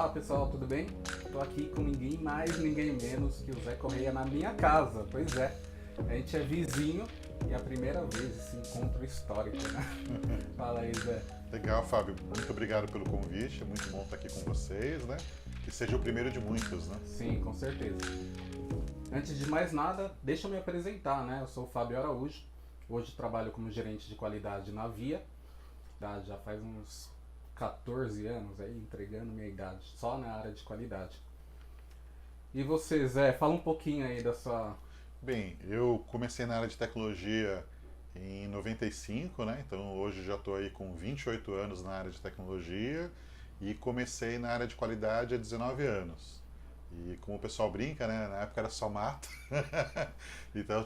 Olá pessoal, tudo bem? Estou aqui com ninguém mais, ninguém menos que o Zé Correia na minha casa. Pois é, a gente é vizinho e é a primeira vez esse encontro histórico, né? Fala aí, Zé. Legal, Fábio. Muito obrigado pelo convite. É muito bom estar aqui com vocês, né? Que seja o primeiro de muitos, né? Sim, com certeza. Antes de mais nada, deixa eu me apresentar, né? Eu sou o Fábio Araújo. Hoje trabalho como gerente de qualidade na Via. Já faz uns 14 anos aí, entregando minha idade, só na área de qualidade. E você, Zé, fala um pouquinho aí da sua... Bem, eu comecei na área de tecnologia em 95, né? Então hoje já estou aí com 28 anos na área de tecnologia e comecei na área de qualidade há 19 anos. E como o pessoal brinca, né? Na época era só mato. Então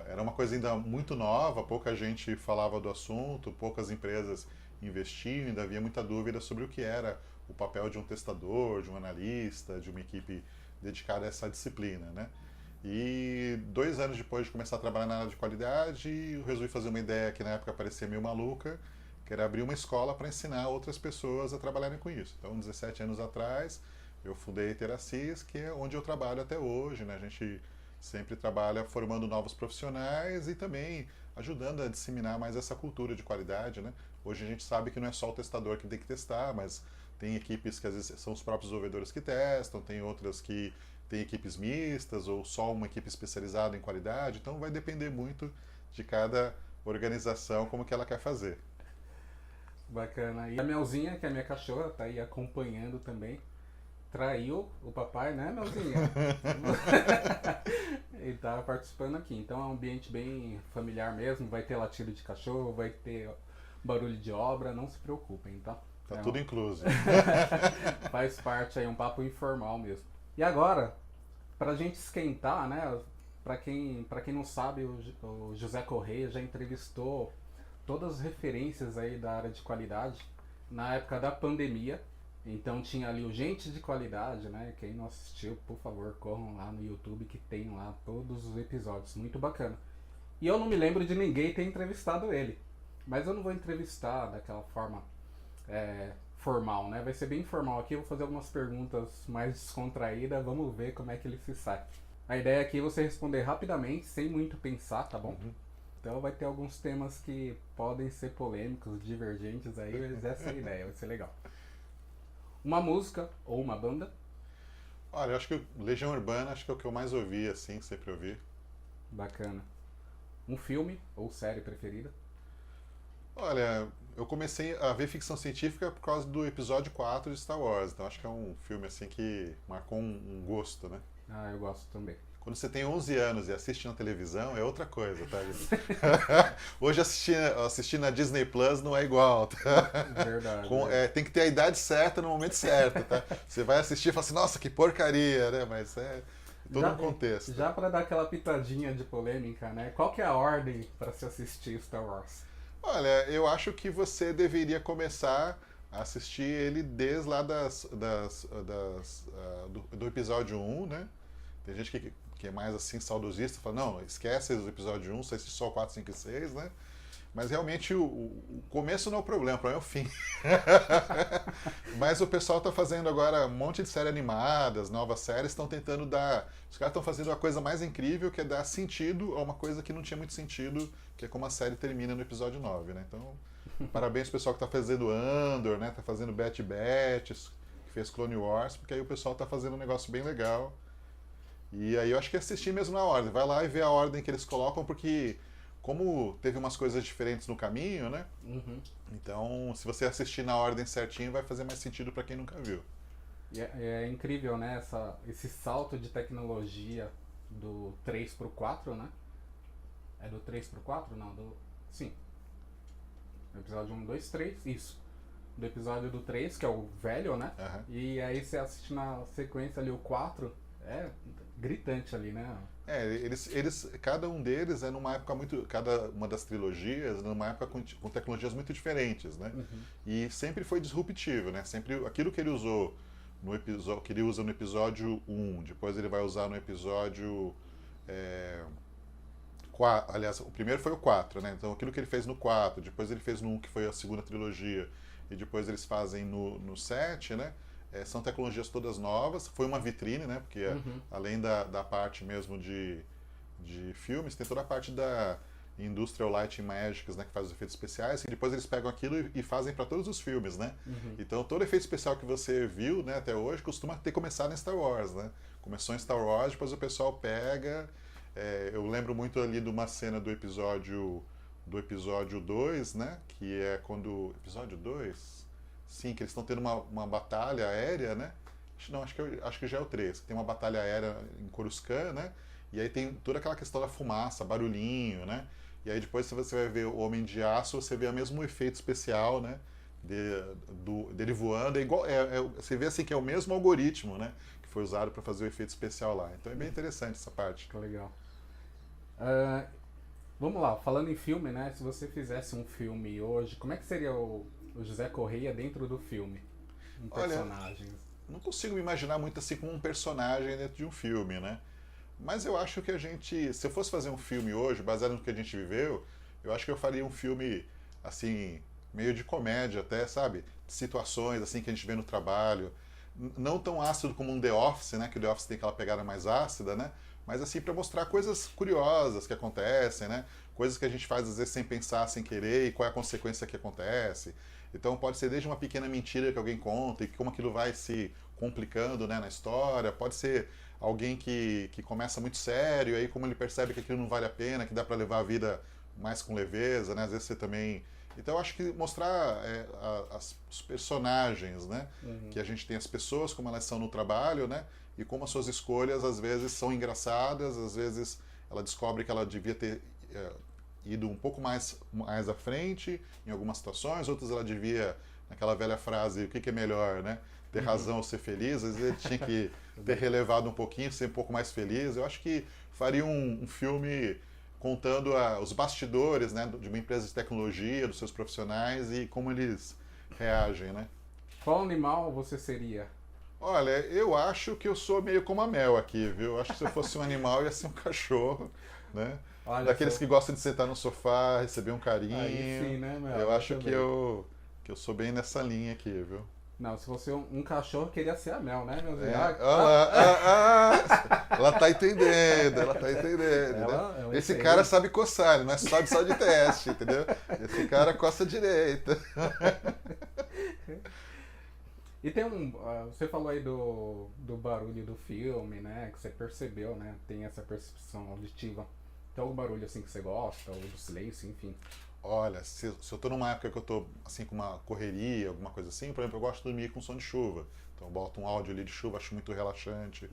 era uma coisa ainda muito nova, pouca gente falava do assunto, poucas empresas investiam, ainda havia muita dúvida sobre o que era o papel de um testador, de um analista, de uma equipe dedicada a essa disciplina, né? E 2 anos depois de começar a trabalhar na área de qualidade, eu resolvi fazer uma ideia que na época parecia meio maluca, que era abrir uma escola para ensinar outras pessoas a trabalharem com isso. Então, 17 anos atrás, eu fundei a Iteracis, que é onde eu trabalho até hoje, né? A gente sempre trabalha formando novos profissionais e também ajudando a disseminar mais essa cultura de qualidade, né? Hoje a gente sabe que não é só o testador que tem que testar, mas tem equipes que às vezes são os próprios desenvolvedores que testam, tem outras que têm equipes mistas ou só uma equipe especializada em qualidade, então vai depender muito de cada organização como que ela quer fazer. Bacana. E a Melzinha, que é a minha cachorra, tá aí acompanhando também. Traiu o papai, né, Melzinha? E tá participando aqui. Então é um ambiente bem familiar mesmo. Vai ter latido de cachorro, vai ter barulho de obra, não se preocupem, tá? Tá tudo incluso. Faz parte aí, um papo informal mesmo. E agora, pra gente esquentar, né? Pra quem não sabe, o José Correia já entrevistou todas as referências aí da área de qualidade na época da pandemia. Então tinha ali o Gente de Qualidade, né? Quem não assistiu, por favor, corram lá no YouTube que tem lá todos os episódios, muito bacana. E eu não me lembro de ninguém ter entrevistado ele. Mas eu não vou entrevistar daquela forma formal, né? Vai ser bem informal aqui, eu vou fazer algumas perguntas mais descontraídas, vamos ver como é que ele se sai. A ideia aqui é você responder rapidamente, sem muito pensar, tá bom? Então vai ter alguns temas que podem ser polêmicos, divergentes aí, mas essa é a ideia, vai ser legal. Uma música ou uma banda? Olha, eu acho que Legião Urbana acho que é o que eu mais ouvi, assim, sempre ouvi. Bacana. Um filme ou série preferida? Olha, eu comecei a ver ficção científica por causa do episódio 4 de Star Wars, então acho que é um filme assim que marcou um gosto, né? Ah, eu gosto também. Quando você tem 11 anos e assiste na televisão, é outra coisa, tá, gente? Hoje assistir na Disney Plus não é igual, tá? Verdade. Tem que ter a idade certa no momento certo, tá? Você vai assistir e fala assim, nossa, que porcaria, né? Mas é todo um contexto. Já pra dar aquela pitadinha de polêmica, né? Qual que é a ordem pra se assistir Star Wars? Olha, eu acho que você deveria começar a assistir ele desde lá do episódio 1, né? Tem gente que é mais assim saudosista, fala, não, esquece o episódio 1, você assiste só o 4, 5 e 6, né? Mas realmente o começo não é o problema é o fim. Mas o pessoal está fazendo agora um monte de séries animadas, novas séries, estão tentando dar. Os caras estão fazendo a coisa mais incrível, que é dar sentido a uma coisa que não tinha muito sentido, que é como a série termina no episódio 9, né? Então, parabéns ao pessoal que está fazendo Andor, né? Tá fazendo Bad Batch, que fez Clone Wars, porque aí o pessoal está fazendo um negócio bem legal. E aí eu acho que é assistir mesmo na ordem. Vai lá e vê a ordem que eles colocam, porque como teve umas coisas diferentes no caminho, né? Uhum. Então, se você assistir na ordem certinho, vai fazer mais sentido para quem nunca viu. E é incrível, né? Esse salto de tecnologia do 3 pro 4, né? É do 3 pro 4? Não, sim. Episódio 1, 2, 3, isso. Do episódio do 3, que é o velho, né? Uhum. E aí você assiste na sequência ali o 4, é gritante ali, né? Cada um deles é numa época muito, cada uma das trilogias, numa época com tecnologias muito diferentes, né? Uhum. E sempre foi disruptivo, né? Sempre aquilo que ele usou no episódio, que ele usa no episódio 1, depois ele vai usar no episódio 4, aliás, o primeiro foi o 4, né? Então aquilo que ele fez no 4, depois ele fez no 1, que foi a segunda trilogia, e depois eles fazem no 7, né? São tecnologias todas novas. Foi uma vitrine, né? Porque além da parte mesmo de filmes, tem toda a parte da Industrial Light and Magic, né, que faz os efeitos especiais, e depois eles pegam aquilo e fazem para todos os filmes, né? Então todo efeito especial que você viu, né, até hoje costuma ter começado em Star Wars, né? Começou em Star Wars, depois o pessoal pega. Eu lembro muito ali de uma cena do episódio 2, né? Que é quando. Episódio 2? Sim, que eles estão tendo uma batalha aérea, né? Não, acho que já é o 3, que tem uma batalha aérea em Coruscant, né? E aí tem toda aquela questão da fumaça, barulhinho, né? E aí depois se você vai ver o Homem de Aço, você vê o mesmo efeito especial, né? Dele voando. É igual, você vê assim que é o mesmo algoritmo, né? Que foi usado para fazer o efeito especial lá. Então é bem interessante essa parte. Que legal. Vamos lá, falando em filme, né? Se você fizesse um filme hoje, como é que seria o José Correia dentro do filme? Um personagem. Olha, não consigo me imaginar muito assim como um personagem dentro de um filme, né? Mas eu acho que se eu fosse fazer um filme hoje, baseado no que a gente viveu, eu acho que eu faria um filme, assim, meio de comédia até, sabe? Situações, assim, que a gente vê no trabalho. Não tão ácido como um The Office, né? Que o The Office tem aquela pegada mais ácida, né? Mas, assim, para mostrar coisas curiosas que acontecem, né? Coisas que a gente faz, às vezes, sem pensar, sem querer, e qual é a consequência que acontece. Então, pode ser desde uma pequena mentira que alguém conta e como aquilo vai se complicando, né, na história. Pode ser alguém que começa muito sério, aí como ele percebe que aquilo não vale a pena, que dá para levar a vida mais com leveza, né? Às vezes você também... Então eu acho que mostrar os personagens, né? Que a gente tem, as pessoas, como elas são no trabalho, né? E como as suas escolhas às vezes são engraçadas, às vezes ela descobre que ela devia ter ido um pouco mais à frente em algumas situações, outras ela devia, naquela velha frase, o que é melhor, né? Ter razão ou ser feliz, às vezes ele tinha que ter relevado um pouquinho, ser um pouco mais feliz. Eu acho que faria um filme contando os bastidores, né, de uma empresa de tecnologia, dos seus profissionais e como eles reagem, né? Qual animal você seria? Olha, eu acho que eu sou meio como a Mel aqui, viu? Eu acho que se eu fosse um animal, ia ser um cachorro, né? Olha Daqueles só. que gostam de sentar no sofá, receber um carinho. Aí sim, né, Mel? Eu acho também. que eu sou bem nessa linha aqui, viu? Não, se fosse um cachorro, queria ser a Mel, né, meu Deus? Ela tá entendendo, ela tá entendendo. Ela Esse entende. cara sabe coçar, ele não é só de teste, entendeu? Esse cara coça direito. E tem você falou aí do barulho do filme, né? Que você percebeu, né? Tem essa percepção auditiva. Tem algum barulho assim que você gosta, ou do silêncio, enfim. Olha, se eu tô numa época que eu tô assim com uma correria, alguma coisa assim, por exemplo, eu gosto de dormir com som de chuva. Então eu boto um áudio ali de chuva, acho muito relaxante.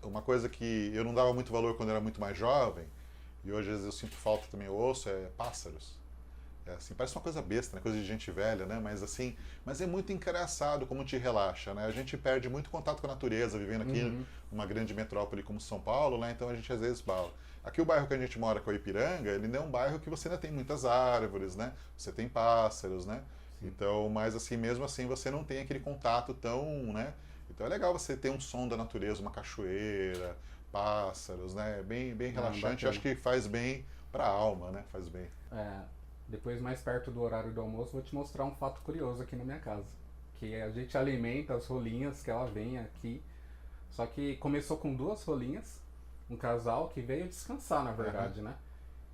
Uma coisa que eu não dava muito valor quando eu era muito mais jovem, e hoje às vezes eu sinto falta também, eu ouço, pássaros. Assim, parece uma coisa besta, né? Coisa de gente velha, né? Mas assim, mas é muito engraçado como te relaxa, né? A gente perde muito contato com a natureza, vivendo aqui numa grande metrópole como São Paulo, né? Então a gente às vezes fala. Aqui o bairro que a gente mora, com a Ipiranga, ele não é um bairro que você ainda tem muitas árvores, né? Você tem pássaros, né? Então, mas assim, mesmo assim, você não tem aquele contato tão, né? Então é legal você ter um som da natureza, uma cachoeira, pássaros, né? Bem relaxante. Eu acho que faz bem para a alma, né? Faz bem. Depois, mais perto do horário do almoço, vou te mostrar um fato curioso aqui na minha casa. Que a gente alimenta as rolinhas que ela vem aqui. Só que começou com 2 rolinhas, um casal que veio descansar, na verdade, né?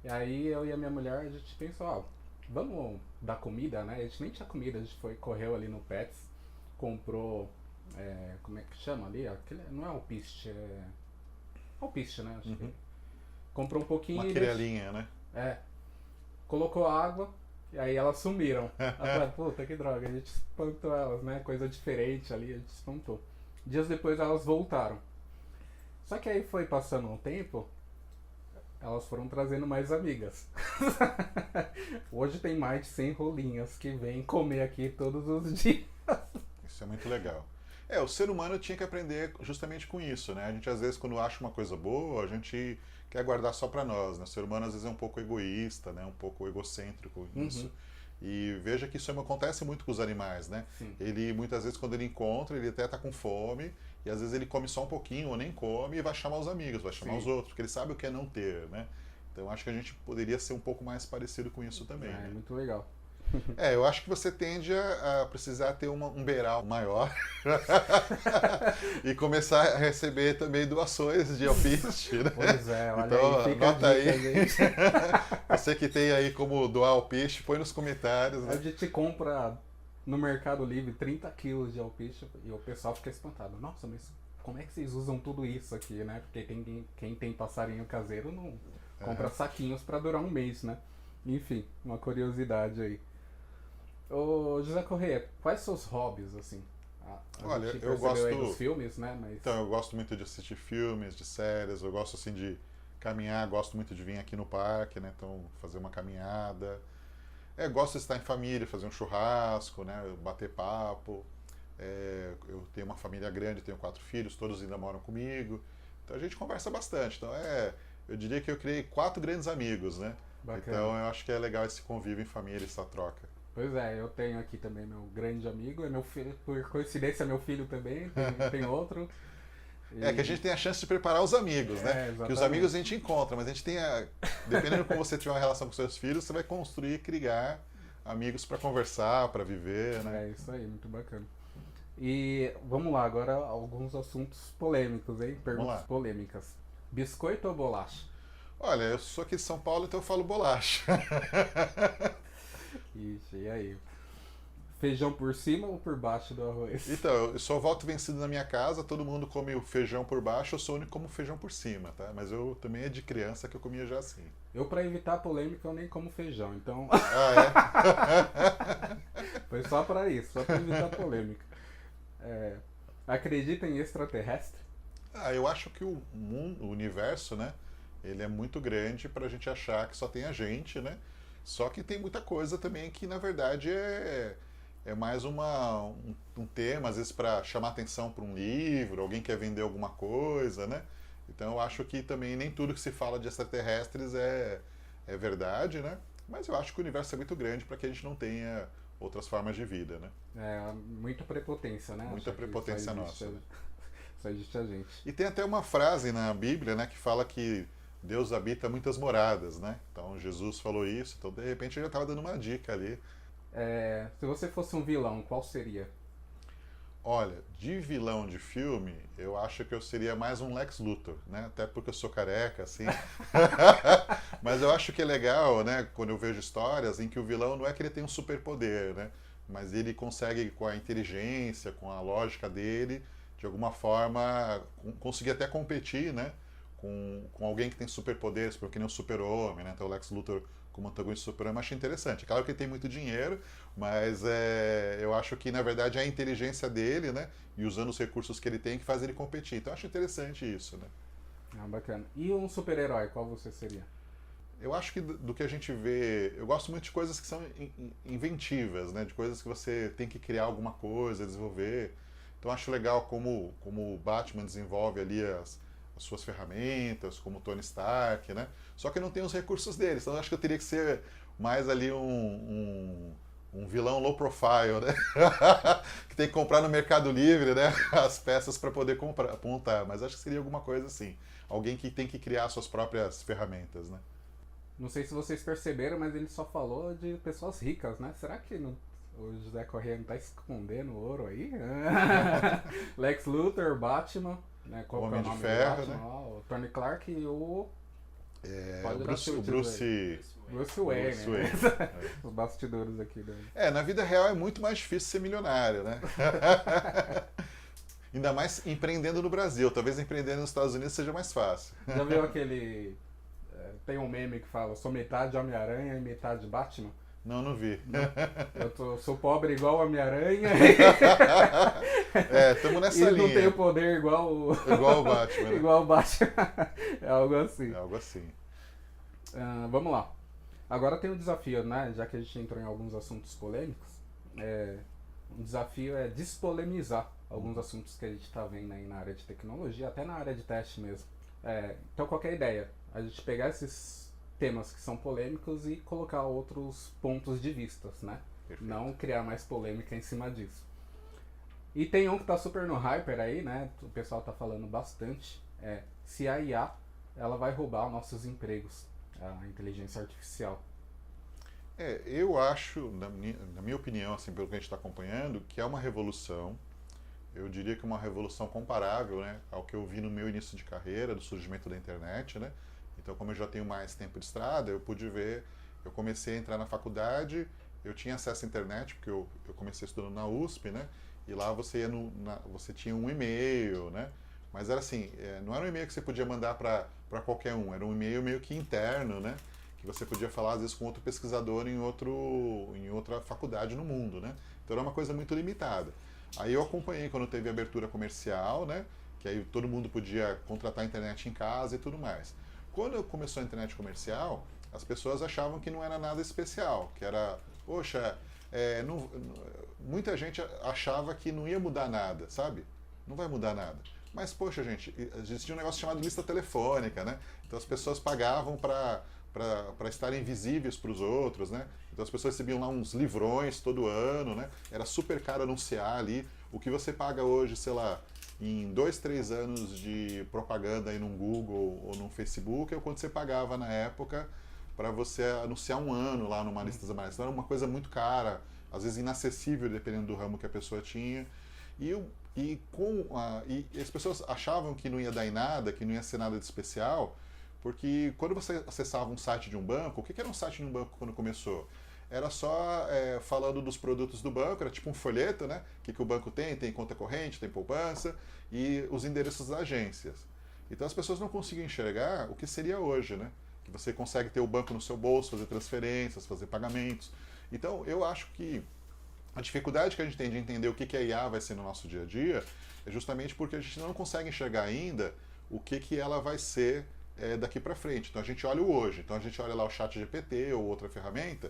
E aí eu e a minha mulher, a gente pensou, vamos dar comida, né? A gente nem tinha comida, a gente correu ali no Pets, comprou, como é que chama ali? Não é alpiste, alpiste, né? Acho que comprou um pouquinho. Uma querelinha, né? Colocou água e aí elas sumiram. Eu falei, puta que droga, a gente espantou elas, né? Coisa diferente ali, a gente espantou. Dias depois elas voltaram. Só que aí foi passando um tempo, elas foram trazendo mais amigas. Hoje tem mais de 100 rolinhas que vêm comer aqui todos os dias. Isso é muito legal. O ser humano tinha que aprender justamente com isso, né? A gente às vezes quando acha uma coisa boa, a gente quer guardar só para nós, né? O ser humano às vezes é um pouco egoísta, né? Um pouco egocêntrico nisso. E veja que isso acontece muito com os animais, né? Sim. Ele muitas vezes quando ele encontra, ele até tá com fome, e às vezes ele come só um pouquinho ou nem come e vai chamar os amigos, vai chamar os outros, porque ele sabe o que é não ter, né? Então acho que a gente poderia ser um pouco mais parecido com isso também. É né? muito legal. Eu acho que você tende a precisar ter um beiral maior e começar a receber também doações de alpiste, né? Pois é, olha Então, aí, fica a anota aí. dica, gente. Você que tem aí como doar alpiste, põe nos comentários, A né? gente compra no Mercado Livre 30 quilos de alpiste e o pessoal fica espantado. Nossa, mas como é que vocês usam tudo isso aqui, né? Porque quem tem passarinho caseiro não compra saquinhos pra durar um mês, né? Enfim, uma curiosidade aí. Ô, José Corrêa, quais seus hobbies, assim? A Olha, gente eu percebeu aí gosto. dos filmes, né? Mas Então, eu gosto muito de assistir filmes, de séries, eu gosto assim de caminhar, gosto muito de vir aqui no parque, né? Então, fazer uma caminhada. Gosto de estar em família, fazer um churrasco, né? Bater papo. Eu tenho uma família grande, tenho 4 filhos, todos ainda moram comigo. Então a gente conversa bastante. Então eu diria que eu criei 4 grandes amigos, né? bacana. Então eu acho que é legal esse convívio em família, essa troca. Pois é, eu tenho aqui também meu grande amigo, é meu filho, por coincidência, meu filho também, tem outro. Que a gente tem a chance de preparar os amigos, né? Exatamente. Que os amigos a gente encontra, mas a gente tem dependendo de como você tiver uma relação com seus filhos, você vai construir e criar amigos para conversar, para viver, né? É isso aí, muito bacana. E vamos lá, agora alguns assuntos polêmicos, hein? Perguntas lá. polêmicas. Biscoito ou bolacha? Olha, eu sou aqui de São Paulo, então eu falo bolacha. Ixi, e aí? Feijão por cima ou por baixo do arroz? Então, eu só voto vencido na minha casa, todo mundo come o feijão por baixo, eu sou o único que como feijão por cima, tá? Mas eu também é de criança que eu comia já assim. Eu, pra evitar polêmica, eu nem como feijão, então Ah, foi só pra isso, só pra evitar polêmica. É, acredita em extraterrestre? eu acho que o mundo, o universo, né? Ele é muito grande pra gente achar que só tem a gente, né? Só que tem muita coisa também que, na verdade, é mais um tema, às vezes, para chamar atenção para um livro, alguém quer vender alguma coisa, né? Então eu acho que também nem tudo que se fala de extraterrestres é verdade, né? Mas eu acho que o universo é muito grande para que a gente não tenha outras formas de vida, né? Muita prepotência, né? Muita Achar que prepotência só existe nossa, né? só existe a gente. E tem até uma frase na Bíblia, né, que fala que Deus habita muitas moradas, né? Então Jesus falou isso, então de repente eu já estava dando uma dica ali. Se você fosse um vilão, qual seria? Olha, de vilão de filme, eu acho que eu seria mais um Lex Luthor, né? Até porque eu sou careca, assim. Mas eu acho que é legal, né? Quando eu vejo histórias em que o vilão não é que ele tem um superpoder, né? Mas ele consegue, com a inteligência, com a lógica dele, de alguma forma, conseguir até competir, né? Com alguém que tem superpoderes, porque nem o Super-Homem, né? Então o Lex Luthor como antagonista do Super-Homem eu acho interessante. Claro que ele tem muito dinheiro, mas eu acho que, na verdade, é a inteligência dele, né? E usando os recursos que ele tem que faz ele competir. Então eu acho interessante isso, né? Bacana. E um super-herói, qual você seria? Eu acho que do que a gente vê, eu gosto muito de coisas que são inventivas, né? De coisas que você tem que criar alguma coisa, desenvolver. Então acho legal como o Batman desenvolve ali as suas ferramentas, como o Tony Stark, né? Só que não tem os recursos deles, então acho que eu teria que ser mais ali um vilão low profile, né? Que tem que comprar no Mercado Livre, né? As peças para poder montar, mas acho que seria alguma coisa assim. Alguém que tem que criar suas próprias ferramentas, né? Não sei se vocês perceberam, mas ele só falou de pessoas ricas, né? Será que o José Corrêa não tá escondendo ouro aí? Lex Luthor, Batman, né? Qual O que é o Homem de nome Ferro, do Batman? né? O Tony Clark e o... Pode O dar Bruce, chute, Bruce Wayne, Bruce né? Wayne. Os bastidores aqui. Na vida real é muito mais difícil ser milionário, né? Ainda mais empreendendo no Brasil. Talvez empreendendo nos Estados Unidos seja mais fácil. Já viu aquele... tem um meme que fala, sou metade Homem-Aranha e metade Batman? Não vi. Eu sou pobre igual o Homem-Aranha Estamos nessa e linha. não tenho poder igual o Batman. Né? igual o Batman. É algo assim. É algo assim. Vamos lá. Agora tem um desafio, né? Já que a gente entrou em alguns assuntos polêmicos, um desafio é despolemizar alguns assuntos que a gente está vendo aí na área de tecnologia, até na área de teste mesmo. Então, qualquer ideia, a gente pegar esses temas que são polêmicos e colocar outros pontos de vistas, né? Perfeito. Não criar mais polêmica em cima disso. E tem um que tá super no hyper aí, né? O pessoal tá falando bastante. Se a IA ela vai roubar nossos empregos, a inteligência artificial. Eu acho, na minha opinião, assim, pelo que a gente está acompanhando, que é uma revolução. Eu diria que é uma revolução comparável, né, ao que eu vi no meu início de carreira, do surgimento da internet, né? Então, como eu já tenho mais tempo de estrada, eu pude ver, eu comecei a entrar na faculdade, eu tinha acesso à internet, porque eu comecei estudando na USP, né? E lá você ia você tinha um e-mail, né? Mas era assim, não era um e-mail que você podia mandar para qualquer um, era um e-mail meio que interno, né? Que você podia falar às vezes com outro pesquisador em outra faculdade no mundo, né? Então era uma coisa muito limitada. Aí eu acompanhei quando teve a abertura comercial, né? Que aí todo mundo podia contratar a internet em casa e tudo mais. Quando começou a internet comercial, as pessoas achavam que não era nada especial, que era, poxa, muita gente achava que não ia mudar nada, sabe? Não vai mudar nada. Mas, poxa, gente, existia um negócio chamado lista telefônica, né? Então as pessoas pagavam para estarem visíveis para os outros, né? Então as pessoas recebiam lá uns livrões todo ano, né? Era super caro anunciar ali. O que você paga hoje, sei lá, em 2, 3 anos de propaganda aí num Google ou num Facebook, é o quanto você pagava na época para você anunciar um ano lá numa lista amarelas. Então era uma coisa muito cara, às vezes inacessível dependendo do ramo que a pessoa tinha. E as pessoas achavam que não ia dar em nada, que não ia ser nada de especial, porque quando você acessava um site de um banco, o que era um site de um banco quando começou? Era só falando dos produtos do banco, era tipo um folheto, né? O que o banco tem? Tem conta corrente, tem poupança e os endereços das agências. Então as pessoas não conseguiam enxergar o que seria hoje, né? Que você consegue ter o banco no seu bolso, fazer transferências, fazer pagamentos. Então eu acho que a dificuldade que a gente tem de entender o que a IA vai ser no nosso dia a dia é justamente porque a gente não consegue enxergar ainda o que ela vai ser daqui para frente. Então a gente olha o hoje, então a gente olha lá o chat GPT ou outra ferramenta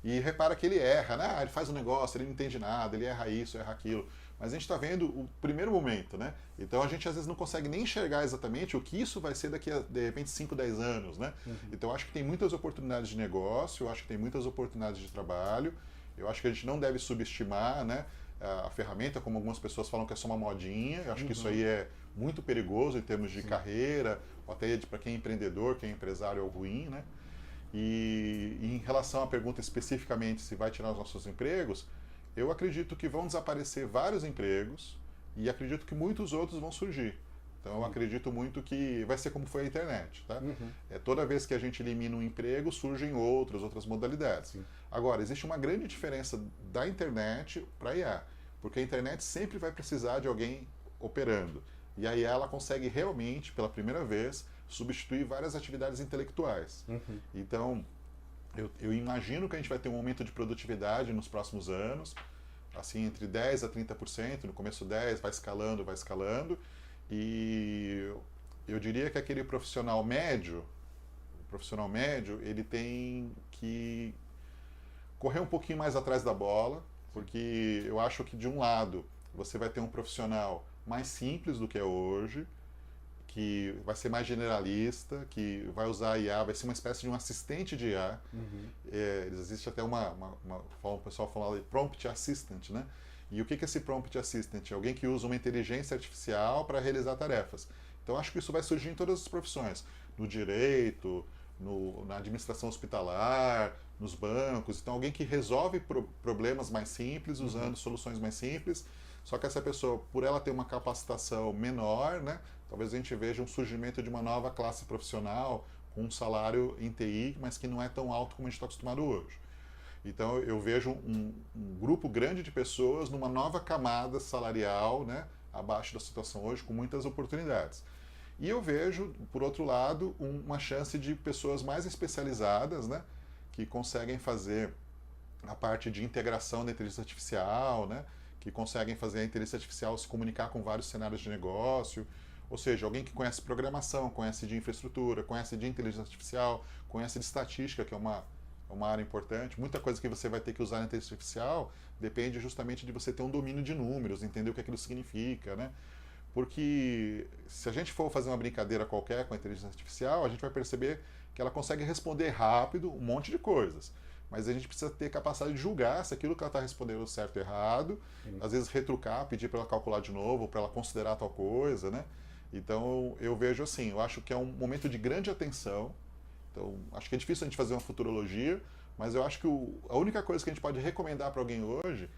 e repara que ele erra, né? Ele faz um negócio, ele não entende nada, ele erra isso, erra aquilo. Mas a gente está vendo o primeiro momento, né? Então a gente às vezes não consegue nem enxergar exatamente o que isso vai ser daqui a, de repente, 5, 10 anos, né? Uhum. Então eu acho que tem muitas oportunidades de negócio, eu acho que tem muitas oportunidades de trabalho, eu acho que a gente não deve subestimar, né, a ferramenta, como algumas pessoas falam que é só uma modinha. Eu acho que isso aí é muito perigoso em termos de carreira, ou até para quem é empreendedor, quem é empresário é o ruim, né? E em relação à pergunta especificamente se vai tirar os nossos empregos, eu acredito que vão desaparecer vários empregos e acredito que muitos outros vão surgir. Então eu acredito muito que vai ser como foi a internet, tá? Toda vez que a gente elimina um emprego, surgem outras modalidades. Sim. Agora, existe uma grande diferença da internet para a IA, porque a internet sempre vai precisar de alguém operando. E a IA ela consegue realmente, pela primeira vez, substituir várias atividades intelectuais. Então, eu imagino que a gente vai ter um aumento de produtividade nos próximos anos, assim, entre 10% a 30%, no começo 10%, vai escalando, e eu diria que aquele profissional médio, ele tem que correr um pouquinho mais atrás da bola, porque eu acho que de um lado você vai ter um profissional mais simples do que é hoje, que vai ser mais generalista, que vai usar a IA, vai ser uma espécie de um assistente de IA. Existe até o pessoal fala de prompt assistant, né? E o que é esse prompt assistant? É alguém que usa uma inteligência artificial para realizar tarefas. Então acho que isso vai surgir em todas as profissões, no direito, na administração hospitalar, nos bancos. Então alguém que resolve problemas mais simples, usando soluções mais simples. Só que essa pessoa, por ela ter uma capacitação menor, né, talvez a gente veja um surgimento de uma nova classe profissional com um salário em TI, mas que não é tão alto como a gente está acostumado hoje. Então eu vejo um grupo grande de pessoas numa nova camada salarial, né, abaixo da situação hoje, com muitas oportunidades. E eu vejo, por outro lado, uma chance de pessoas mais especializadas, né, que conseguem fazer a parte de integração da inteligência artificial, né, que conseguem fazer a inteligência artificial se comunicar com vários cenários de negócio. Ou seja, alguém que conhece programação, conhece de infraestrutura, conhece de inteligência artificial, conhece de estatística, que é uma área importante. Muita coisa que você vai ter que usar na inteligência artificial depende justamente de você ter um domínio de números, entender o que aquilo significa, né? Porque se a gente for fazer uma brincadeira qualquer com a inteligência artificial, a gente vai perceber que ela consegue responder rápido um monte de coisas. Mas a gente precisa ter capacidade de julgar se aquilo que ela está respondendo certo ou errado, às vezes retrucar, pedir para ela calcular de novo, para ela considerar tal coisa, né? Então eu vejo assim, eu acho que é um momento de grande atenção. Então acho que é difícil a gente fazer uma futurologia, mas eu acho que a única coisa que a gente pode recomendar para alguém hoje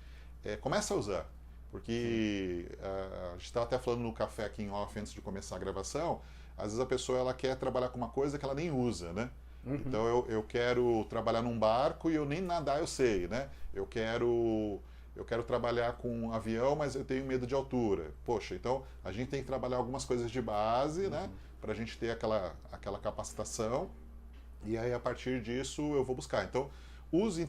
é começa a usar. Porque a gente estava até falando no café aqui em off antes de começar a gravação, às vezes a pessoa ela quer trabalhar com uma coisa que ela nem usa, né? Uhum. Então eu quero trabalhar num barco e eu nem nadar eu sei, né? Eu quero trabalhar com um avião, mas eu tenho medo de altura. Poxa, então a gente tem que trabalhar algumas coisas de base, né? Para a gente ter aquela capacitação. E aí a partir disso eu vou buscar. Então use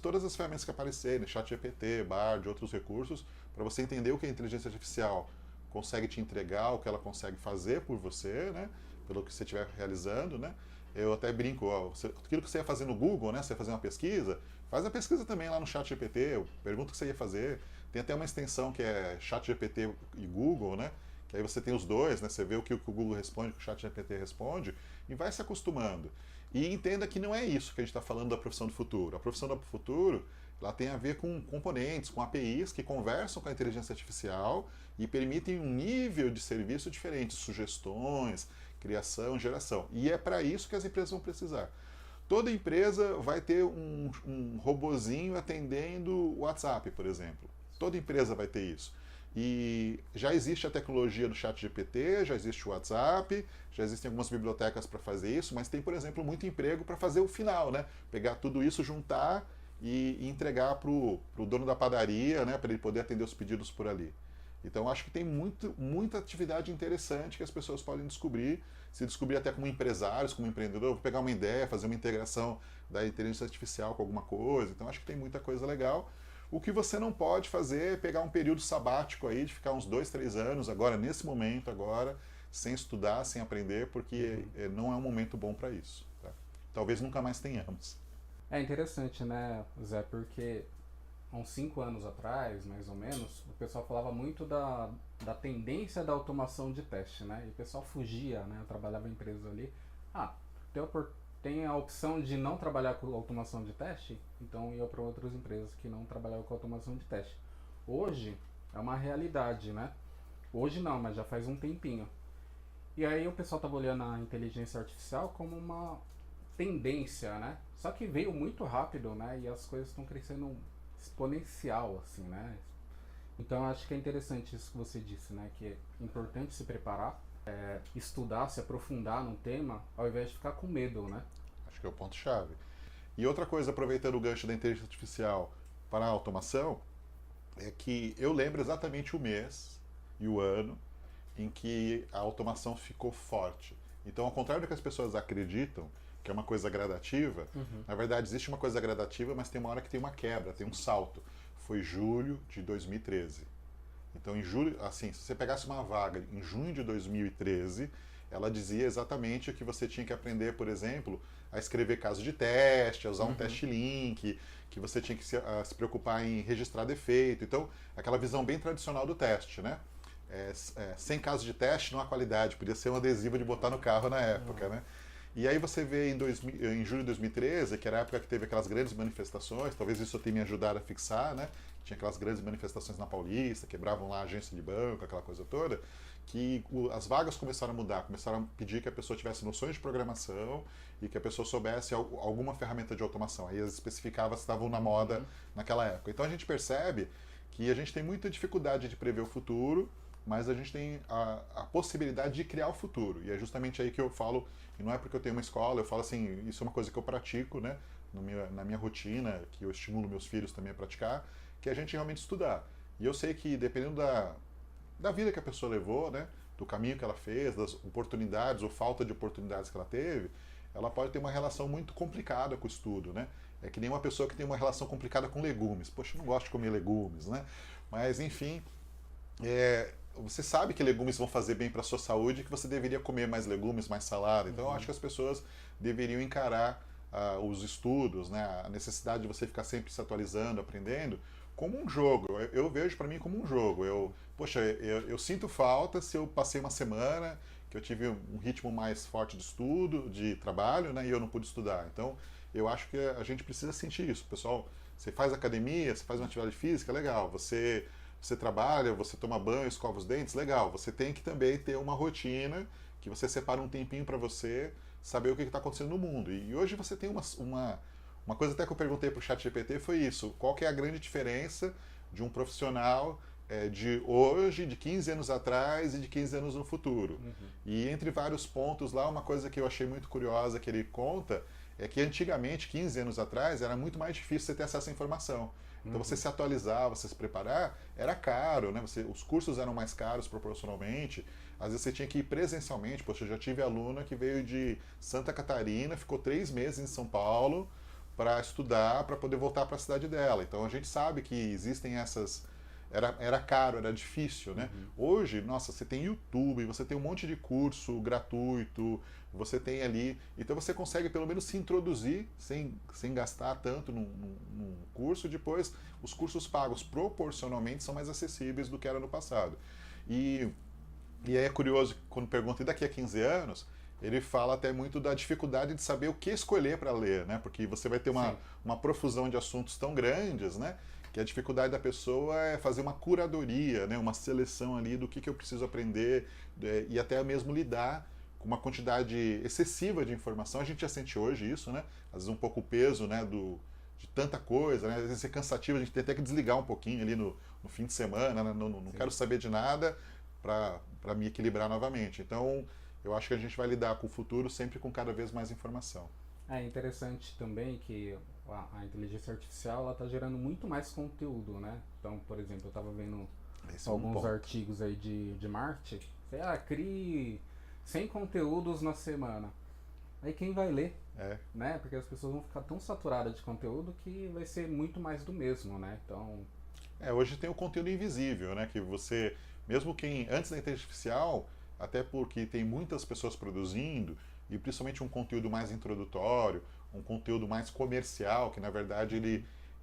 todas as ferramentas que aparecerem, ChatGPT, Bard, outros recursos, para você entender o que a inteligência artificial consegue te entregar, o que ela consegue fazer por você, né? Pelo que você estiver realizando, né? Eu até brinco, ó, aquilo que você ia fazer no Google, né? Você ia fazer uma pesquisa, faz a pesquisa também lá no ChatGPT, pergunta o que você ia fazer. Tem até uma extensão que é ChatGPT e Google, né? Que aí você tem os dois, né? Você vê o que o Google responde, o que o ChatGPT responde, e vai se acostumando. E entenda que não é isso que a gente está falando da profissão do futuro. A profissão do futuro ela tem a ver com componentes, com APIs que conversam com a inteligência artificial e permitem um nível de serviço diferente, sugestões, criação, geração. E é para isso que as empresas vão precisar. Toda empresa vai ter um robozinho atendendo o WhatsApp, por exemplo. Toda empresa vai ter isso. E já existe a tecnologia do ChatGPT, já existe o WhatsApp, já existem algumas bibliotecas para fazer isso, mas tem, por exemplo, muito emprego para fazer o final, né? Pegar tudo isso, juntar e entregar para o dono da padaria, né? Para ele poder atender os pedidos por ali. Então, acho que tem muita atividade interessante que as pessoas podem descobrir, se descobrir até como empresários, como empreendedor, vou pegar uma ideia, fazer uma integração da inteligência artificial com alguma coisa. Então, acho que tem muita coisa legal. O que você não pode fazer é pegar um período sabático aí, de ficar uns 2, 3 anos, agora, nesse momento, agora, sem estudar, sem aprender, porque não é um momento bom para isso. Tá? Talvez nunca mais tenhamos. É interessante, né, Zé, porque há uns 5 anos atrás, mais ou menos, o pessoal falava muito da tendência da automação de teste, né? E o pessoal fugia, né? Eu trabalhava em empresas ali. Ah, tem a opção de não trabalhar com automação de teste, então ia para outras empresas que não trabalhavam com automação de teste. Hoje é uma realidade, né? Hoje não, mas já faz um tempinho. E aí o pessoal estava olhando a inteligência artificial como uma tendência, né? Só que veio muito rápido, né? E as coisas estão crescendo exponencial, assim, né? Então acho que é interessante isso que você disse, né? Que é importante se preparar, estudar, se aprofundar num tema, ao invés de ficar com medo, né? Acho que é o ponto-chave. E outra coisa, aproveitando o gancho da inteligência artificial para a automação, é que eu lembro exatamente o mês e o ano em que a automação ficou forte. Então, ao contrário do que as pessoas acreditam, que é uma coisa gradativa, na verdade existe uma coisa gradativa, mas tem uma hora que tem uma quebra, tem um salto. Foi julho de 2013. Então, em julho, assim, se você pegasse uma vaga em junho de 2013, ela dizia exatamente que você tinha que aprender, por exemplo, a escrever caso de teste, a usar um teste link, que você tinha que se preocupar em registrar defeito. Então, aquela visão bem tradicional do teste, né? Sem caso de teste não há qualidade, podia ser um adesivo de botar no carro na época, né? E aí você vê em julho de 2013, que era a época que teve aquelas grandes manifestações, talvez isso tenha me ajudado a fixar, né? Tinha aquelas grandes manifestações na Paulista, quebravam lá a agência de banco, aquela coisa toda, que as vagas começaram a mudar, começaram a pedir que a pessoa tivesse noções de programação e que a pessoa soubesse alguma ferramenta de automação. Aí as especificava se estavam na moda naquela época. Então a gente percebe que a gente tem muita dificuldade de prever o futuro, mas a gente tem a possibilidade de criar o futuro. E é justamente aí que eu falo, e não é porque eu tenho uma escola, eu falo assim, isso é uma coisa que eu pratico, né, na minha rotina, que eu estimulo meus filhos também a praticar, que é a gente realmente estudar. E eu sei que dependendo da vida que a pessoa levou, né, do caminho que ela fez, das oportunidades ou falta de oportunidades que ela teve, ela pode ter uma relação muito complicada com o estudo, né? É que nem uma pessoa que tem uma relação complicada com legumes. Poxa, eu não gosto de comer legumes, né? Mas, enfim, você sabe que legumes vão fazer bem para a sua saúde e que você deveria comer mais legumes, mais salada. Então, eu acho que as pessoas deveriam encarar os estudos, né, a necessidade de você ficar sempre se atualizando, aprendendo, como um jogo. Eu vejo para mim como um jogo. Eu sinto falta se eu passei uma semana que eu tive um ritmo mais forte de estudo, de trabalho, né, e eu não pude estudar. Então, eu acho que a gente precisa sentir isso. Pessoal, você faz academia, você faz uma atividade física, legal. Você trabalha, você toma banho, escova os dentes, legal. Você tem que também ter uma rotina que você separa um tempinho para você saber o que está acontecendo no mundo. E hoje você tem Uma coisa até que eu perguntei para o ChatGPT foi isso: qual que é a grande diferença de um profissional de hoje, de 15 anos atrás e de 15 anos no futuro? Uhum. E entre vários pontos lá, uma coisa que eu achei muito curiosa que ele conta é que antigamente, 15 anos atrás, era muito mais difícil você ter acesso à informação. Então você Uhum. se atualizar, você se preparar, era caro, né? Os cursos eram mais caros proporcionalmente. Às vezes você tinha que ir presencialmente. Poxa, eu já tive aluna que veio de Santa Catarina, ficou 3 meses em São Paulo para estudar, para poder voltar para a cidade dela. Então a gente sabe que existem essas. Era caro, era difícil, né? Uhum. Hoje, nossa, você tem YouTube, você tem um monte de curso gratuito, você tem ali. Então você consegue pelo menos se introduzir sem gastar tanto num curso. Depois, os cursos pagos proporcionalmente são mais acessíveis do que era no passado. E, e aí é curioso, quando pergunta, e daqui a 15 anos, ele fala até muito da dificuldade de saber o que escolher para ler, né? Porque você vai ter Sim. uma profusão de assuntos tão grandes, né? Que a dificuldade da pessoa é fazer uma curadoria, né? Uma seleção ali do que eu preciso aprender e até mesmo lidar com uma quantidade excessiva de informação. A gente já sente hoje isso, né? Às vezes um pouco o peso, né? De tanta coisa, né? Às vezes é cansativo, a gente tem até que desligar um pouquinho ali no fim de semana, né? Não Sim. quero saber de nada para me equilibrar novamente. Então, eu acho que a gente vai lidar com o futuro sempre com cada vez mais informação. É interessante também que a inteligência artificial ela está gerando muito mais conteúdo, né? Então, por exemplo, eu estava vendo Esse é um alguns ponto. artigos aí de marketing. Crie 100 conteúdos na semana. Aí quem vai ler, É. né? Porque as pessoas vão ficar tão saturadas de conteúdo que vai ser muito mais do mesmo, né? Então, Hoje tem o conteúdo invisível, né? Que você, mesmo quem antes da inteligência artificial, até porque tem muitas pessoas produzindo, e principalmente um conteúdo mais introdutório, um conteúdo mais comercial, que na verdade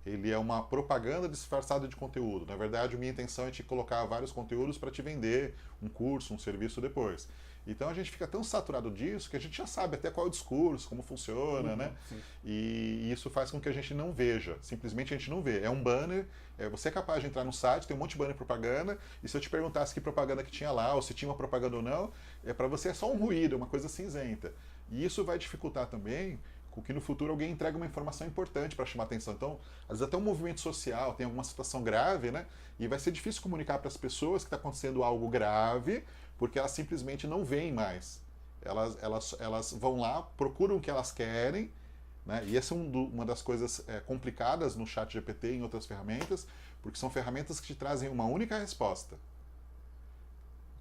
ele é uma propaganda disfarçada de conteúdo. Na verdade, a minha intenção é te colocar vários conteúdos para te vender um curso, um serviço depois. Então a gente fica tão saturado disso que a gente já sabe até qual é o discurso, como funciona, né? sim. E isso faz com que a gente não veja, simplesmente a gente não vê. É um banner, você é capaz de entrar no site, tem um monte de banner propaganda, e se eu te perguntasse que propaganda que tinha lá, ou se tinha uma propaganda ou não, para você é só um ruído, é uma coisa cinzenta. E isso vai dificultar também com que no futuro alguém entregue uma informação importante para chamar atenção. Então, às vezes até um movimento social, tem alguma situação grave, né? E vai ser difícil comunicar para as pessoas que está acontecendo algo grave, porque elas simplesmente não veem mais. Elas vão lá, procuram o que elas querem, né? E essa é uma das coisas complicadas no chat GPT e em outras ferramentas, porque são ferramentas que te trazem uma única resposta.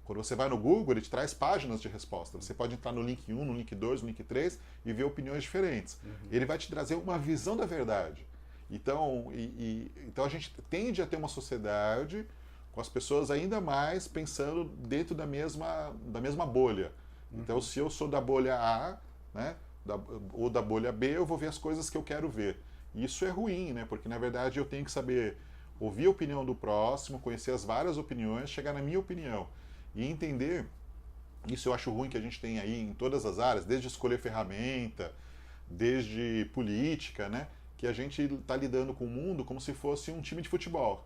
Quando você vai no Google, ele te traz páginas de resposta. Você pode entrar no link 1, no link 2, no link 3 e ver opiniões diferentes. Uhum. Ele vai te trazer uma visão da verdade. Então, então a gente tende a ter uma sociedade com as pessoas ainda mais pensando dentro da mesma bolha. Então, Uhum. se eu sou da bolha A, né, ou da bolha B, eu vou ver as coisas que eu quero ver. E isso é ruim, né? Porque na verdade eu tenho que saber ouvir a opinião do próximo, conhecer as várias opiniões, chegar na minha opinião e entender. Isso eu acho ruim que a gente tem aí em todas as áreas, desde escolher ferramenta, desde política, né? Que a gente está lidando com o mundo como se fosse um time de futebol.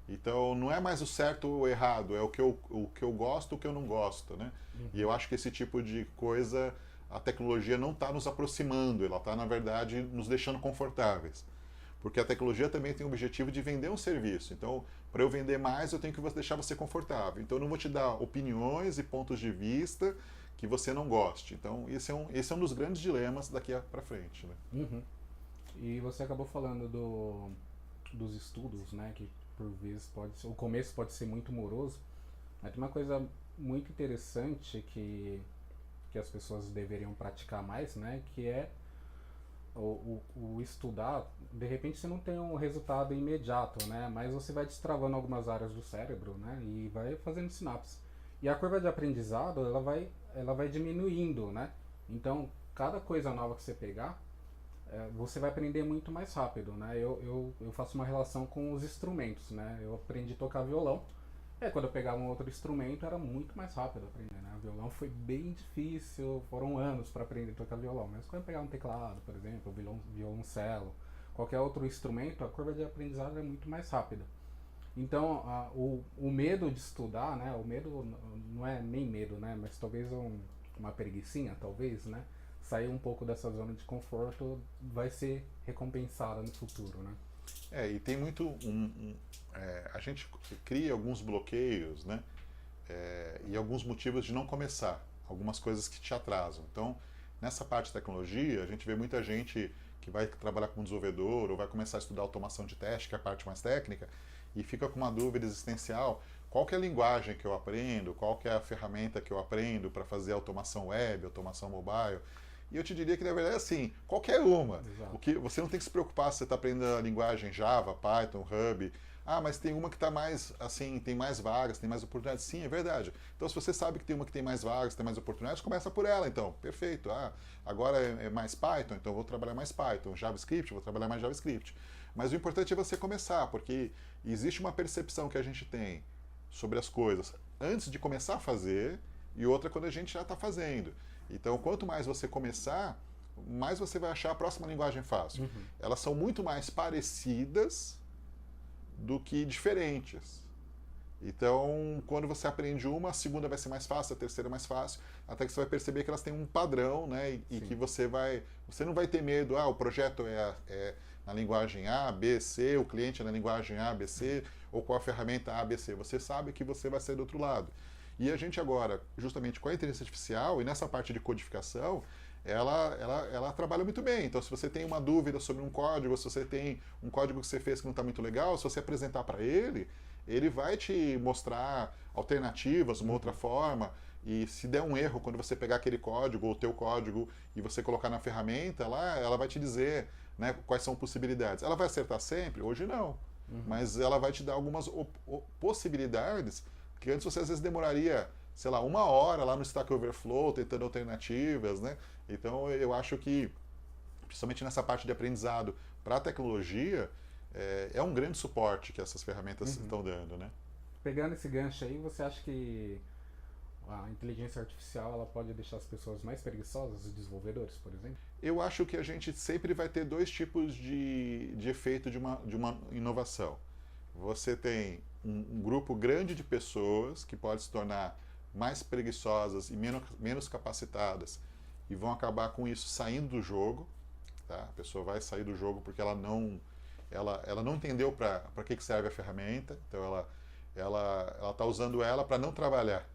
Então não é mais o certo ou o errado, é o que eu gosto, o que eu não gosto, né? E eu acho que esse tipo de coisa, a tecnologia não está nos aproximando, ela está, na verdade, nos deixando confortáveis. Porque a tecnologia também tem o objetivo de vender um serviço. Então, para eu vender mais, eu tenho que deixar você confortável. Então, eu não vou te dar opiniões e pontos de vista que você não goste. Então, esse é um dos grandes dilemas daqui para frente, né? Uhum. E você acabou falando dos estudos, né? Que por vezes o começo pode ser muito moroso. Mas tem uma coisa muito interessante que as pessoas deveriam praticar mais, né? Que é o estudar. De repente você não tem um resultado imediato, né? Mas você vai destravando algumas áreas do cérebro, né? E vai fazendo sinapses. E a curva de aprendizado, ela vai diminuindo, né? Então, cada coisa nova que você pegar, você vai aprender muito mais rápido, né? Eu faço uma relação com os instrumentos, né? Eu aprendi a tocar violão. Quando eu pegava um outro instrumento era muito mais rápido aprender, né? O violão foi bem difícil, foram anos para aprender a tocar violão. Mas quando eu pegava um teclado, por exemplo, violoncelo, qualquer outro instrumento, a curva de aprendizado é muito mais rápida. Então, o medo de estudar, né? O medo não é nem medo, né? Mas talvez uma preguicinha, talvez, né? sair um pouco dessa zona de conforto vai ser recompensada no futuro, né? E tem muito a gente cria alguns bloqueios, né? E alguns motivos de não começar, algumas coisas que te atrasam. Então, nessa parte de tecnologia, a gente vê muita gente que vai trabalhar como desenvolvedor ou vai começar a estudar automação de teste, que é a parte mais técnica, e fica com uma dúvida existencial: qual que é a linguagem que eu aprendo, qual que é a ferramenta que eu aprendo para fazer automação web, automação mobile. E eu te diria que, na verdade, assim, qualquer uma. Exato. O que você não tem que se preocupar se você está aprendendo a linguagem Java, Python, Ruby. Ah, mas tem uma que está mais, assim, tem mais vagas, tem mais oportunidades. Sim, é verdade. Então, se você sabe que tem uma que tem mais vagas, tem mais oportunidades, começa por ela, então. Perfeito. Ah, agora é mais Python, então eu vou trabalhar mais Python. JavaScript, vou trabalhar mais JavaScript. Mas o importante é você começar, porque existe uma percepção que a gente tem sobre as coisas antes de começar a fazer e outra quando a gente já está fazendo. Então, quanto mais você começar, mais você vai achar a próxima linguagem fácil. Elas são muito mais parecidas do que diferentes. Então, quando você aprende uma, a segunda vai ser mais fácil, a terceira mais fácil, até que você vai perceber que elas têm um padrão, né? E que você não vai ter medo, o projeto é na linguagem A, B, C, o cliente é na linguagem A, B, C, ou com a ferramenta A, B, C. Você sabe que você vai sair do outro lado. E a gente agora, justamente com a inteligência artificial, e nessa parte de codificação, ela trabalha muito bem. Então, se você tem uma dúvida sobre um código, se você tem um código que você fez que não está muito legal, se você apresentar para ele vai te mostrar alternativas, uma outra forma. E se der um erro, quando você pegar aquele código ou o teu código e você colocar na ferramenta lá, ela vai te dizer, né, quais são possibilidades. Ela vai acertar sempre? Hoje não. Mas ela vai te dar algumas possibilidades que antes você às vezes demoraria, sei lá, 1 hora lá no Stack Overflow tentando alternativas, né? Então eu acho que, principalmente nessa parte de aprendizado para a tecnologia, é um grande suporte que essas ferramentas estão dando, né? Pegando esse gancho aí, você acha que a inteligência artificial ela pode deixar as pessoas mais preguiçosas, os desenvolvedores, por exemplo? Eu acho que a gente sempre vai ter dois tipos de efeito de uma inovação. Você tem um grupo grande de pessoas que pode se tornar mais preguiçosas e menos capacitadas e vão acabar com isso saindo do jogo. Tá? A pessoa vai sair do jogo porque ela não entendeu para que serve a ferramenta, então ela está usando ela para não trabalhar.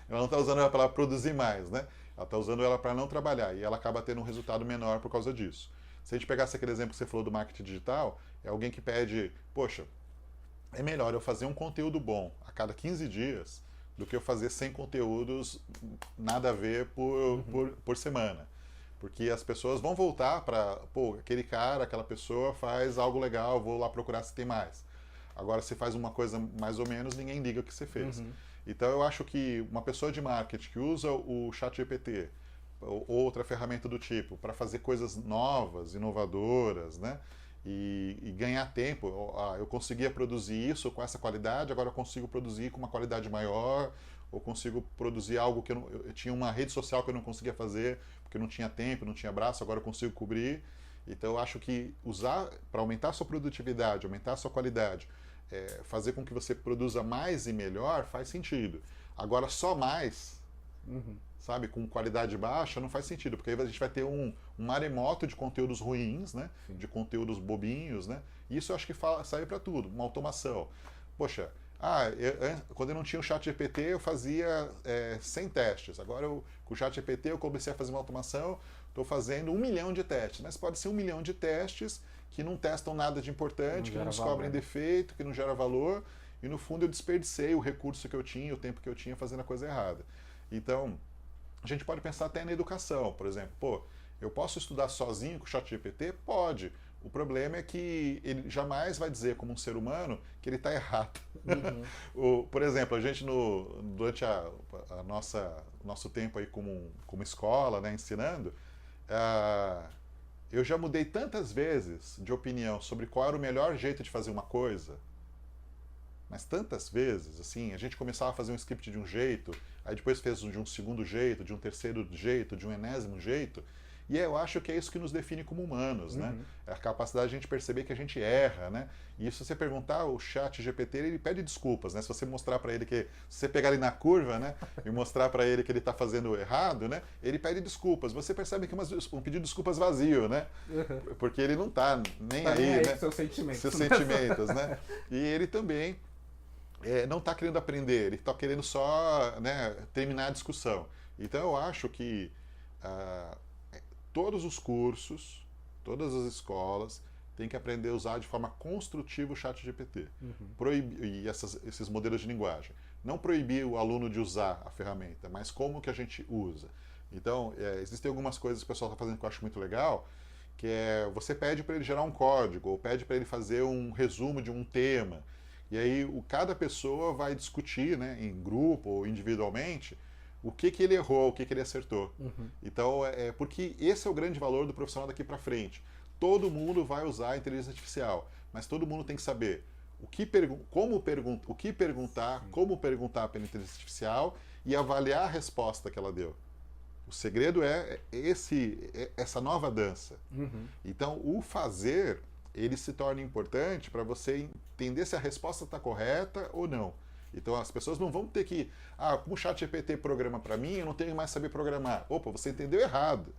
Ela não está usando ela para produzir mais, né? Ela está usando ela para não trabalhar e ela acaba tendo um resultado menor por causa disso. Se a gente pegasse aquele exemplo que você falou do marketing digital, é alguém que pede, poxa, é melhor eu fazer um conteúdo bom a cada 15 dias do que eu fazer 100 conteúdos nada a ver por semana. Porque as pessoas vão voltar para, aquele cara, aquela pessoa faz algo legal, vou lá procurar se tem mais. Agora, se faz uma coisa mais ou menos, ninguém liga o que você fez. Então, eu acho que uma pessoa de marketing que usa o ChatGPT ou outra ferramenta do tipo para fazer coisas novas, inovadoras, né? E ganhar tempo. Eu conseguia produzir isso com essa qualidade, agora eu consigo produzir com uma qualidade maior, ou consigo produzir algo que eu tinha uma rede social que eu não conseguia fazer, porque eu não tinha tempo, não tinha braço, agora eu consigo cobrir. Então eu acho que usar para aumentar a sua produtividade, aumentar a sua qualidade, fazer com que você produza mais e melhor, faz sentido. Agora só mais, sabe, com qualidade baixa, não faz sentido, porque aí a gente vai ter um maremoto de conteúdos ruins, né? Sim. De conteúdos bobinhos, né? E isso eu acho que serve para tudo, uma automação. Poxa, quando eu não tinha o ChatGPT, eu fazia 100 testes. Agora, com o ChatGPT, eu comecei a fazer uma automação, estou fazendo 1 milhão de testes. Mas pode ser 1 milhão de testes que não testam nada de importante, que não descobrem defeito, que não gera valor, e no fundo eu desperdicei o recurso que eu tinha, o tempo que eu tinha fazendo a coisa errada. Então, a gente pode pensar até na educação, por exemplo. Eu posso estudar sozinho com o ChatGPT? Pode. O problema é que ele jamais vai dizer, como um ser humano, que ele está errado. Por exemplo, a gente, durante nosso tempo aí como escola, né, ensinando, eu já mudei tantas vezes de opinião sobre qual era o melhor jeito de fazer uma coisa, mas tantas vezes, assim, a gente começava a fazer um script de um jeito, aí depois fez de um segundo jeito, de um terceiro jeito, de um enésimo jeito, E eu acho que é isso que nos define como humanos, né? É a capacidade de a gente perceber que a gente erra, né? E se você perguntar, o chat GPT, ele pede desculpas, né? Se você mostrar para ele que... Se você pegar ele na curva, né? E mostrar para ele que ele está fazendo errado, né? Ele pede desculpas. Você percebe que é um pedido de desculpas vazio, né? Porque ele não está nem aí, né? Seus sentimentos. Seus sentimentos, né? E ele também não está querendo aprender, ele está querendo só, né, terminar a discussão. Então eu acho que todos os cursos, todas as escolas têm que aprender a usar de forma construtiva o chat GPT. E esses modelos de linguagem. Não proibir o aluno de usar a ferramenta, mas como que a gente usa. Então, existem algumas coisas que o pessoal está fazendo que eu acho muito legal, que é você pede para ele gerar um código, ou pede para ele fazer um resumo de um tema. E aí cada pessoa vai discutir, né, em grupo ou individualmente, o que ele errou, o que ele acertou. Então, porque esse é o grande valor do profissional daqui para frente. Todo mundo vai usar a inteligência artificial, mas todo mundo tem que saber como perguntar, como perguntar pela inteligência artificial e avaliar a resposta que ela deu. O segredo é essa nova dança. Então, o fazer, ele se torna importante para você entender se a resposta está correta ou não. Então, as pessoas não vão ter que... como o chat GPT programa para mim, eu não tenho mais saber programar. Opa, você entendeu errado.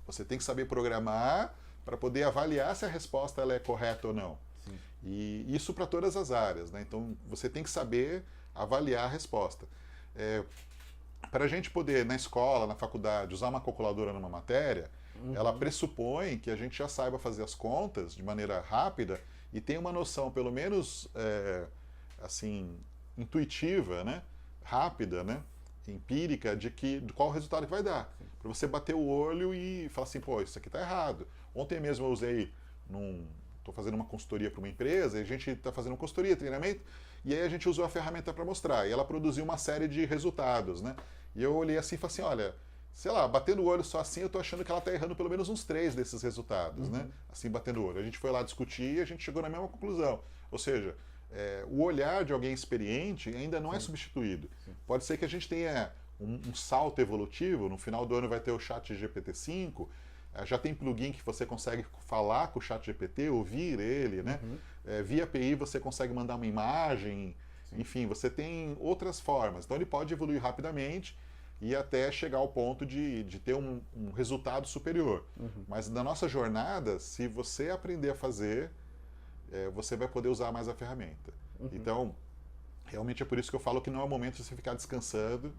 Você tem que saber programar para poder avaliar se a resposta ela é correta ou não. Sim. E isso para todas as áreas, né? Então, você tem que saber avaliar a resposta. Para a gente poder, na escola, na faculdade, usar uma calculadora numa matéria, ela pressupõe que a gente já saiba fazer as contas de maneira rápida e tenha uma noção, pelo menos, assim, intuitiva, né? Rápida, né? Empírica, de qual o resultado que vai dar. Para você bater o olho e falar assim, pô, isso aqui está errado. Ontem mesmo eu usei estou fazendo uma consultoria para uma empresa, e a gente está fazendo uma consultoria, treinamento, e aí a gente usou a ferramenta para mostrar, e ela produziu uma série de resultados, né? E eu olhei assim e falei assim, olha, sei lá, batendo o olho só assim, eu estou achando que ela está errando pelo menos uns 3 desses resultados, né? Assim, batendo o olho. A gente foi lá discutir e a gente chegou na mesma conclusão. Ou seja, o olhar de alguém experiente ainda não é substituído. Pode ser que a gente tenha um salto evolutivo, no final do ano vai ter o chat GPT-5, já tem plugin que você consegue falar com o chat GPT, ouvir ele, né? Via API você consegue mandar uma imagem, enfim, você tem outras formas. Então ele pode evoluir rapidamente e até chegar ao ponto de ter um resultado superior. Mas na nossa jornada, se você aprender a fazer, você vai poder usar mais a ferramenta. Então, realmente é por isso que eu falo que não é o momento de você ficar descansando.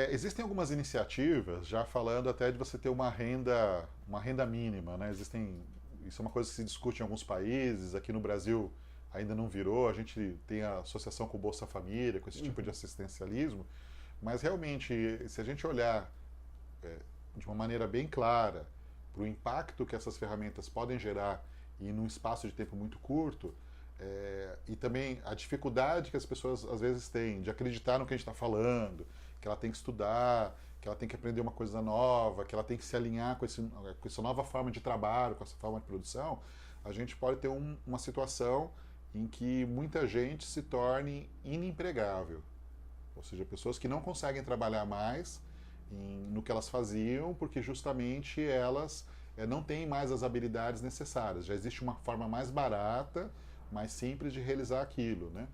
Existem algumas iniciativas já falando até de você ter uma renda mínima, né? Isso é uma coisa que se discute em alguns países, aqui no Brasil ainda não virou, a gente tem a associação com o Bolsa Família, com esse tipo de assistencialismo, mas realmente, se a gente olhar de uma maneira bem clara para o impacto que essas ferramentas podem gerar e num espaço de tempo muito curto, e também a dificuldade que as pessoas às vezes têm de acreditar no que a gente está falando, que ela tem que estudar, que ela tem que aprender uma coisa nova, que ela tem que se alinhar com essa nova forma de trabalho, com essa forma de produção, a gente pode ter uma situação em que muita gente se torne inempregável. Ou seja, pessoas que não conseguem trabalhar mais no que elas faziam, porque justamente elas não têm mais as habilidades necessárias. Já existe uma forma mais barata, mais simples de realizar aquilo, né?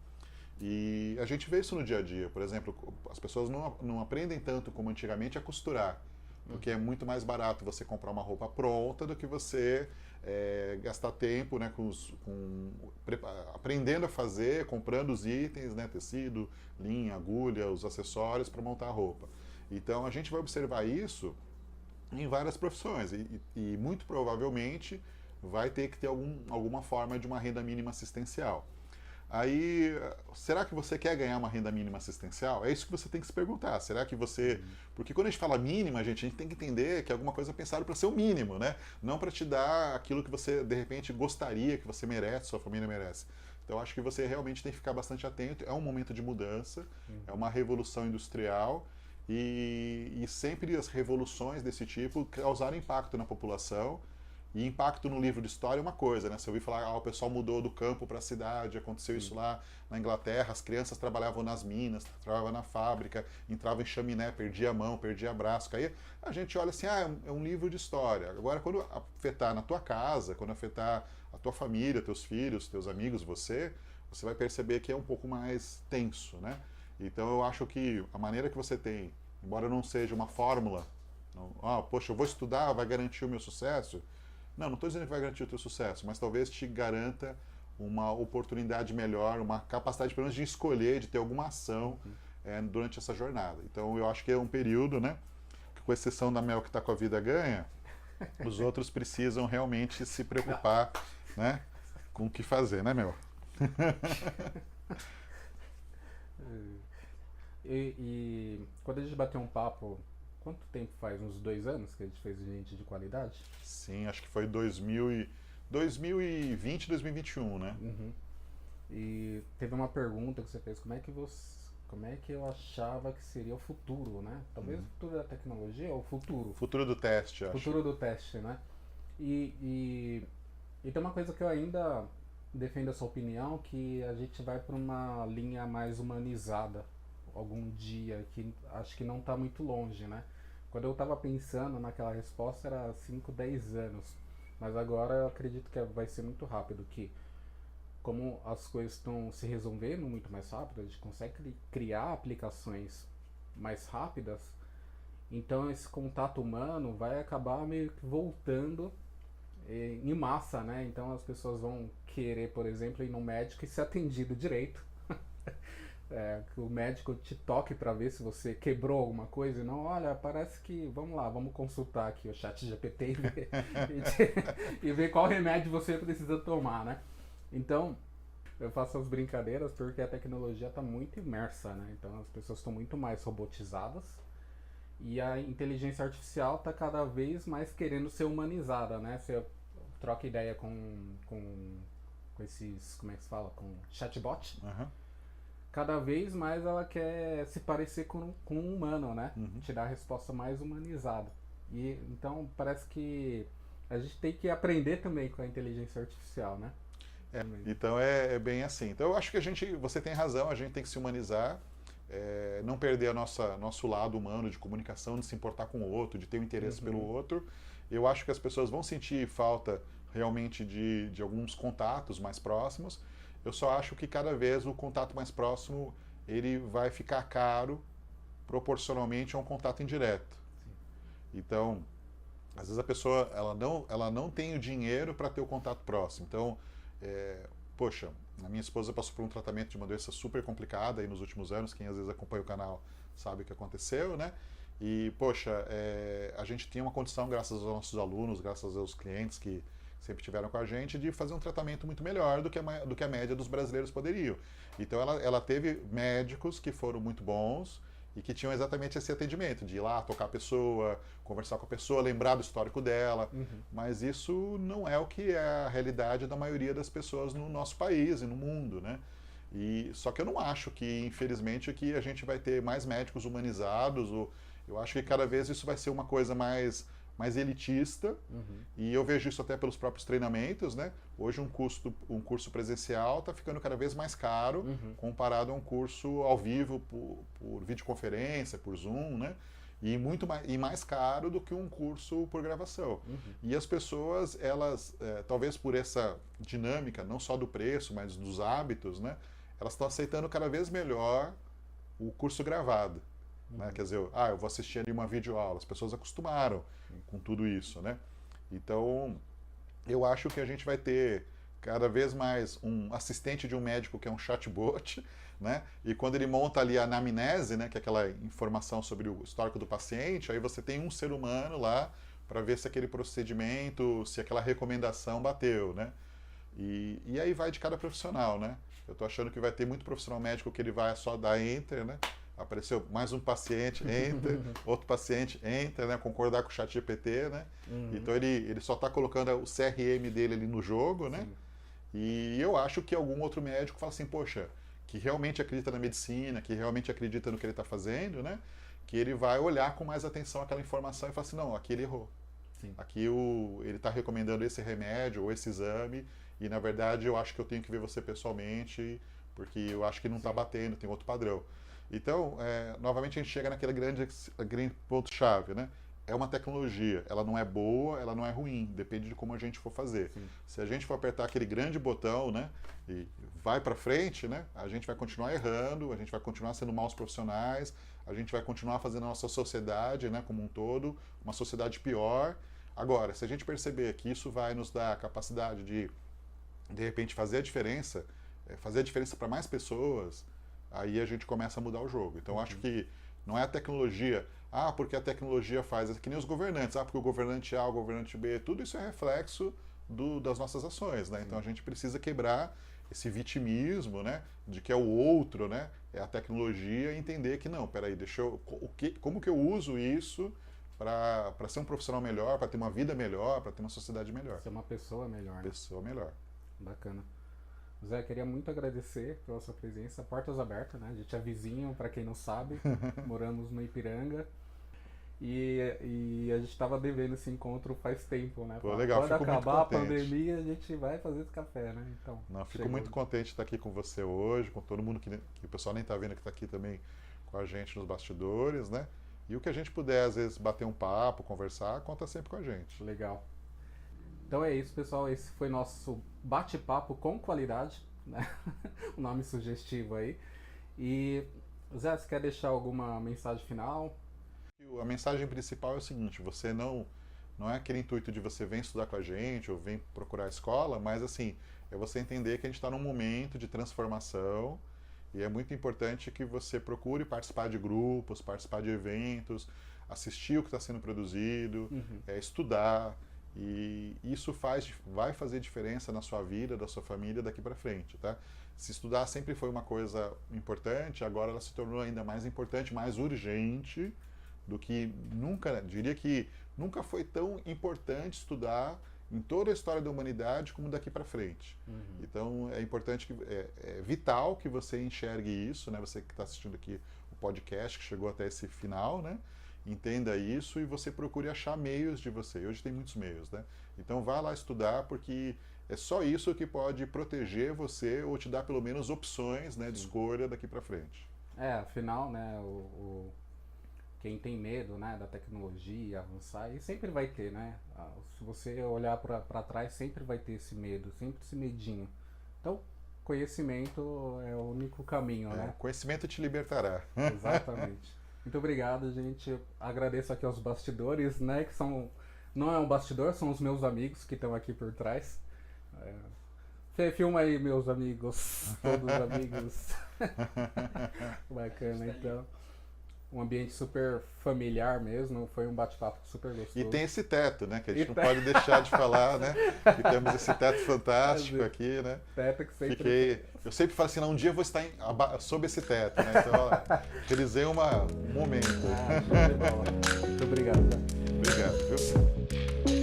E a gente vê isso no dia a dia. Por exemplo, as pessoas não aprendem tanto como antigamente a costurar, porque é muito mais barato você comprar uma roupa pronta do que você gastar tempo, né, aprendendo a fazer, comprando os itens, né, tecido, linha, agulha, os acessórios para montar a roupa. Então a gente vai observar isso em várias profissões e muito provavelmente vai ter que ter alguma forma de uma renda mínima assistencial. Aí, será que você quer ganhar uma renda mínima assistencial? É isso que você tem que se perguntar. Será que você... Porque quando a gente fala mínima, a gente tem que entender que é alguma coisa pensada para ser o mínimo, né? Não para te dar aquilo que você, de repente, gostaria, que você merece, sua família merece. Então, acho que você realmente tem que ficar bastante atento. É um momento de mudança, é uma revolução industrial e sempre as revoluções desse tipo causaram impacto na população E impacto no livro de história é uma coisa, né? Você ouviu falar, o pessoal mudou do campo para a cidade, aconteceu isso lá na Inglaterra, as crianças trabalhavam nas minas, trabalhavam na fábrica, entravam em chaminé, perdia a mão, perdia braço. Aí a gente olha assim, é um livro de história. Agora, quando afetar na tua casa, quando afetar a tua família, teus filhos, teus amigos, você vai perceber que é um pouco mais tenso, né? Então eu acho que a maneira que você tem, embora não seja uma fórmula, poxa, eu vou estudar, vai garantir o meu sucesso. Não estou dizendo que vai garantir o teu sucesso, mas talvez te garanta uma oportunidade melhor, uma capacidade pelo menos de escolher, de ter alguma ação durante essa jornada. Então eu acho que é um período, né, que com exceção da Mel que está com a vida ganha, os outros precisam realmente se preocupar, né, com o que fazer, né, Mel? E quando a gente bateu um papo, quanto tempo faz? Uns 2 anos que a gente fez Gente de Qualidade? Sim, acho que foi 2020, 2021, né? Uhum. E teve uma pergunta que você fez, como é que eu achava que seria o futuro, né? Talvez o futuro da tecnologia ou o futuro. Futuro do teste, acho. Futuro do teste, né? E tem uma coisa que eu ainda defendo essa opinião, que a gente vai para uma linha mais humanizada algum dia, que acho que não está muito longe, né? Quando eu estava pensando naquela resposta era 5, 10 anos, mas agora eu acredito que vai ser muito rápido, que como as coisas estão se resolvendo muito mais rápido, a gente consegue criar aplicações mais rápidas, então esse contato humano vai acabar meio que voltando em massa, né? Então as pessoas vão querer, por exemplo, ir no médico e ser atendido direito. Que o médico te toque para ver se você quebrou alguma coisa e não, olha, parece que, vamos lá, vamos consultar aqui o ChatGPT e ver qual remédio você precisa tomar, né? Então, eu faço as brincadeiras porque a tecnologia está muito imersa, né? Então as pessoas estão muito mais robotizadas e a inteligência artificial está cada vez mais querendo ser humanizada, né? Você troca ideia com esses, como é que se fala? Com chatbot. Uhum. Cada vez mais ela quer se parecer com um humano, né? Uhum. Te dar a resposta mais humanizada. E então parece que a gente tem que aprender também com a inteligência artificial, né? Então é bem assim. Então eu acho que você tem razão, a gente tem que se humanizar, não perder nosso lado humano de comunicação, de se importar com o outro, de ter um interesse pelo outro. Eu acho que as pessoas vão sentir falta realmente de alguns contatos mais próximos. Eu só acho que cada vez o contato mais próximo ele vai ficar caro proporcionalmente a um contato indireto. Então, às vezes a pessoa ela não tem o dinheiro para ter o contato próximo. Então, poxa, a minha esposa passou por um tratamento de uma doença super complicada aí nos últimos anos. Quem às vezes acompanha o canal sabe o que aconteceu, né? E, poxa, a gente tinha uma condição, graças aos nossos alunos, graças aos clientes que sempre tiveram com a gente, de fazer um tratamento muito melhor do que a média dos brasileiros poderiam. Então ela teve médicos que foram muito bons e que tinham exatamente esse atendimento, de ir lá, tocar a pessoa, conversar com a pessoa, lembrar do histórico dela, mas isso não é o que é a realidade da maioria das pessoas no nosso país e no mundo, né? Só que eu não acho que, infelizmente, que a gente vai ter mais médicos humanizados, eu acho que cada vez isso vai ser uma coisa mais elitista, e eu vejo isso até pelos próprios treinamentos, né? Hoje um curso presencial está ficando cada vez mais caro comparado a um curso ao vivo por videoconferência, por Zoom, né? E mais caro do que um curso por gravação. E as pessoas, elas, talvez por essa dinâmica, não só do preço, mas dos hábitos, né? Elas estão aceitando cada vez melhor o curso gravado. Né? Quer dizer, eu vou assistir ali uma videoaula. As pessoas acostumaram com tudo isso, né? Então, eu acho que a gente vai ter cada vez mais um assistente de um médico que é um chatbot, né? E quando ele monta ali a anamnese, né, que é aquela informação sobre o histórico do paciente, aí você tem um ser humano lá para ver se aquele procedimento, se aquela recomendação bateu, né? E aí vai de cada profissional, né? Eu tô achando que vai ter muito profissional médico que ele vai só dar enter, né? Apareceu mais um paciente, enter, outro paciente, enter, né? Concordar com o ChatGPT, né? Então ele só está colocando o CRM dele ali no jogo, né? Sim. E eu acho que algum outro médico fala assim, poxa, que realmente acredita na medicina, que realmente acredita no que ele está fazendo, né? Que ele vai olhar com mais atenção aquela informação e falar assim, não, aqui ele errou. Sim. Aqui ele está recomendando esse remédio ou esse exame e, na verdade, eu acho que eu tenho que ver você pessoalmente porque eu acho que não está batendo, tem outro padrão. Então, novamente, a gente chega naquele grande ponto-chave, né? É uma tecnologia, ela não é boa, ela não é ruim, depende de como a gente for fazer. Sim. Se a gente for apertar aquele grande botão, né, e vai para frente, né, a gente vai continuar errando, a gente vai continuar sendo maus profissionais, a gente vai continuar fazendo a nossa sociedade, né, como um todo, uma sociedade pior. Agora, se a gente perceber que isso vai nos dar a capacidade de repente, fazer a diferença para mais pessoas, aí a gente começa a mudar o jogo. Então, acho que não é a tecnologia, porque a tecnologia faz, é que nem os governantes, porque o governante A, o governante B, tudo isso é reflexo das nossas ações, né? Então, a gente precisa quebrar esse vitimismo, né, de que é o outro, né, é a tecnologia, e entender que não, peraí, como que eu uso isso para ser um profissional melhor, para ter uma vida melhor, para ter uma sociedade melhor. Ser uma pessoa melhor. Né? Pessoa melhor. Bacana. Zé, queria muito agradecer pela sua presença, portas abertas, né? A gente é vizinho, para quem não sabe, moramos no Ipiranga e a gente estava devendo esse encontro faz tempo, né? Pô, legal, quando fico acabar a muito contente. pandemia, a gente vai fazer esse café, né? Então, não, fico muito contente de estar aqui com você hoje, com todo mundo que o pessoal nem está vendo que está aqui também com a gente nos bastidores, né? E o que a gente puder, às vezes, bater um papo, conversar, conta sempre com a gente. Legal. Então é isso, pessoal. Esse foi nosso bate-papo com qualidade, né? O nome sugestivo aí. E, Zé, você quer deixar alguma mensagem final? A mensagem principal é o seguinte, você não é aquele intuito de você vem estudar com a gente ou vem procurar a escola, mas assim, é você entender que a gente está num momento de transformação e é muito importante que você procure participar de grupos, participar de eventos, assistir o que está sendo produzido, estudar. E isso vai fazer diferença na sua vida, da sua família daqui para frente, tá? Se estudar sempre foi uma coisa importante, agora ela se tornou ainda mais importante, mais urgente do que nunca, diria que nunca foi tão importante estudar em toda a história da humanidade como daqui para frente. Então é importante, é vital que você enxergue isso, né? Você que está assistindo aqui o podcast, que chegou até esse final, né? Entenda isso e você procure achar meios de você. Hoje tem muitos meios, né? Então vá lá estudar, porque é só isso que pode proteger você ou te dar pelo menos opções, né, de escolha daqui para frente. Afinal, né, quem tem medo, né, da tecnologia avançar, e sempre vai ter, né? Se você olhar para trás, sempre vai ter esse medo, sempre esse medinho. Então, conhecimento é o único caminho, né? Conhecimento te libertará. Exatamente. Muito obrigado, gente. Eu agradeço aqui aos bastidores, né? Que não é um bastidor, são os meus amigos que estão aqui por trás. Filma aí, meus amigos. Todos os amigos. Bacana, então. Um ambiente super familiar mesmo. Foi um bate-papo super gostoso. E tem esse teto, né? Que a gente não pode deixar de falar, né? Que temos esse teto fantástico aqui, né? Teto que sempre... Eu sempre falo assim, um dia eu vou estar sob esse teto, né? Então, realizei um momento. Show de bola. Muito obrigado. Obrigado, viu?